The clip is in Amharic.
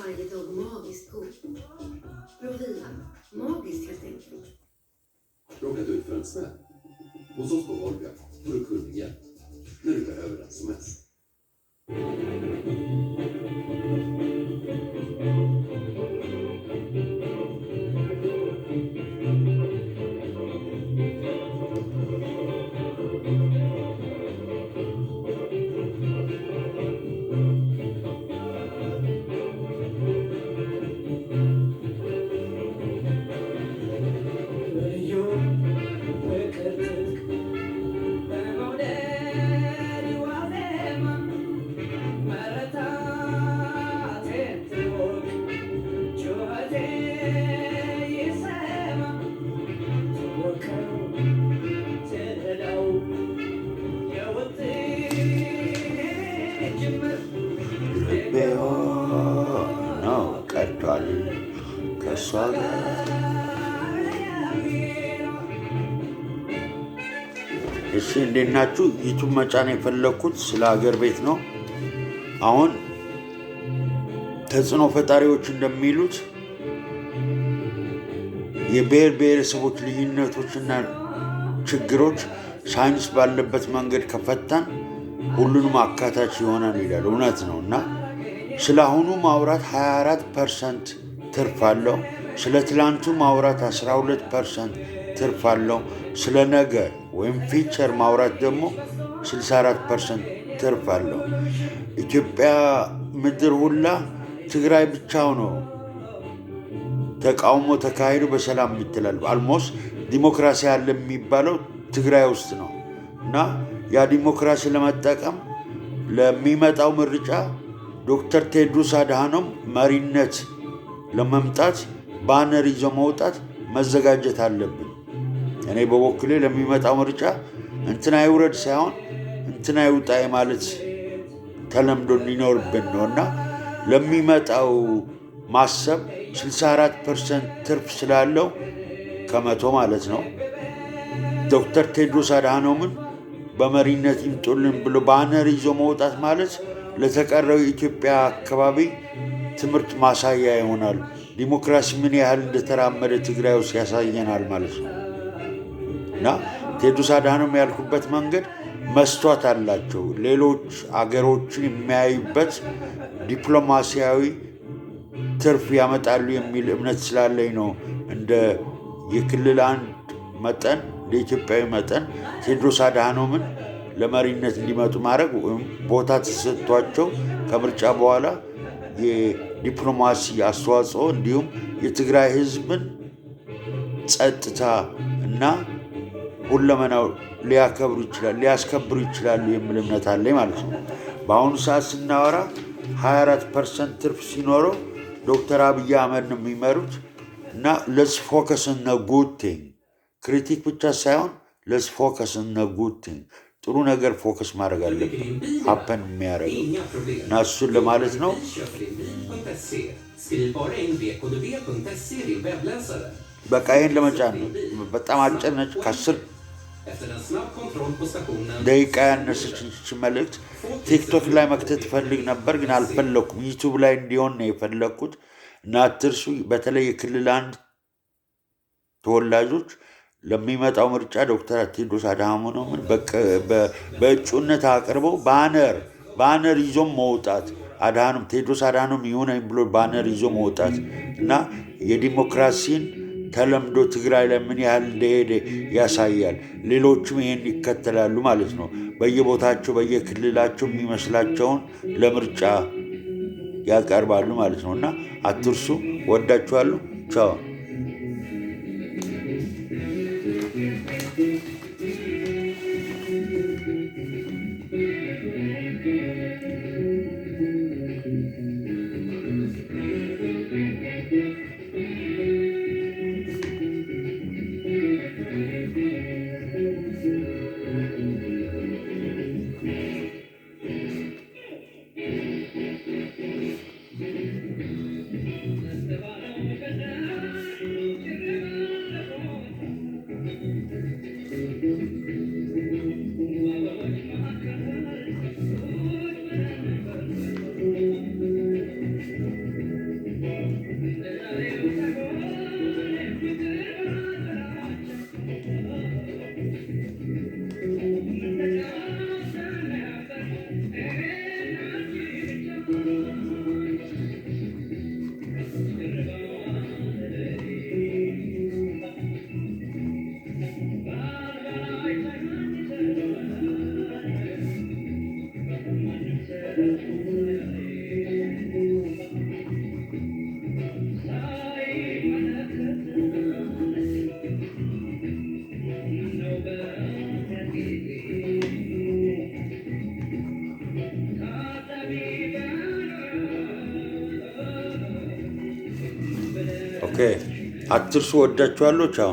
varje dag magiskt god. Provia, magiskt helt enkelt. Råkat ut för en smäll? Hos oss på Volga får du kunnig hjälp när du behöver den som mest. እሺ እንዴት ናችሁ? ዩቲዩብ መጫን የፈለኩት ስለ ሀገር ቤት ነው። አሁን ተጽዕኖ ፈጣሪዎች እንደሚሉት የብሔር ብሔረሰቦች ልዩነቶችና ችግሮች ሳይንስ ባለበት መንገድ ከፈታን ሁሉንም አካታች ይሆናል ይላል። እውነት ነው እና ስለ አሁኑ ማውራት 24% ትርፍ አለው። ስለ ትላንቱ ማውራት 12% ትርፍ አለው። ስለ ነገ ወይም ፊቸር ማውራት ደግሞ 64% ትርፍ አለው። ኢትዮጵያ ምድር ሁላ ትግራይ ብቻው ነው ተቃውሞ ተካሂዶ በሰላም የሚተላልፍ አልሞስት ዲሞክራሲ አለ የሚባለው ትግራይ ውስጥ ነው እና ያ ዲሞክራሲ ለመጠቀም ለሚመጣው ምርጫ ዶክተር ቴድሮስ አድሃኖም መሪነት ለመምጣት ባነር ይዞ መውጣት መዘጋጀት አለብን። እኔ በበኩሌ ለሚመጣው ምርጫ እንትና ይውረድ ሳይሆን እንትና ይውጣ ማለት ተለምዶ እንዲኖርብን ነው እና ለሚመጣው ማሰብ 64% ትርፍ ስላለው ከመቶ ማለት ነው ዶክተር ቴድሮስ አድሃኖምን በመሪነት ይምጡልን ብሎ ባነር ይዞ መውጣት ማለት ለተቀረው የኢትዮጵያ አካባቢ ትምህርት ማሳያ ይሆናል። ዲሞክራሲ ምን ያህል እንደተራመደ ትግራይ ውስጥ ያሳየናል ማለት ነው እና ቴድሮስ አድሃኖም ያልኩበት መንገድ መስቷት አላቸው። ሌሎች አገሮችን የሚያዩበት ዲፕሎማሲያዊ ትርፍ ያመጣሉ የሚል እምነት ስላለኝ ነው። እንደ የክልል አንድ መጠን እንደ ኢትዮጵያዊ መጠን ቴድሮስ አድሃኖምን ለመሪነት እንዲመጡ ማድረግ ወይም ቦታ ተሰጥቷቸው ከምርጫ በኋላ የዲፕሎማሲ አስተዋጽኦ እንዲሁም የትግራይ ሕዝብን ጸጥታ እና ሁለመናው ሊያስከብሩ ይችላሉ የሚል እምነት አለኝ ማለት ነው። በአሁኑ ሰዓት ስናወራ 24% ትርፍ ሲኖረው ዶክተር አብይ አህመድ ነው የሚመሩት እና ለስ ፎከስ ኦን ጉድ ቲንግ ክሪቲክ ብቻ ሳይሆን ለስ ፎከስ ኦን ጉድ ቲንግ ጥሩ ነገር ፎከስ ማድረግ አለብን ሀፐን የሚያደርገው እና እሱን ለማለት ነው። በቃ ይህን ለመጫን ነው። በጣም አጭር ነች። ከ10 ደቂቃ ያነሰች መልእክት ቲክቶክ ላይ መክተት ፈልግ ነበር ግን አልፈለኩም። ዩቱብ ላይ እንዲሆን ነው የፈለግኩት እና አትርሱ። በተለይ የክልል አንድ ተወላጆች ለሚመጣው ምርጫ ዶክተር ቴድሮስ አድሃኖምን በእጩነት አቅርበው ባነር ይዞ መውጣት ቴድሮስ አድሃኖም ይሁነኝ ብሎ ባነር ይዞ መውጣት እና የዲሞክራሲን ተለምዶ ትግራይ ላይ ምን ያህል እንደሄደ ያሳያል። ሌሎችም ይሄን ይከተላሉ ማለት ነው። በየቦታቸው በየክልላቸው የሚመስላቸውን ለምርጫ ያቀርባሉ ማለት ነው እና አትርሱ። ወዳችኋለሁ። ቻው። ኦኬ፣ አትርሱ። ወዳችኋለሁ። ቻው።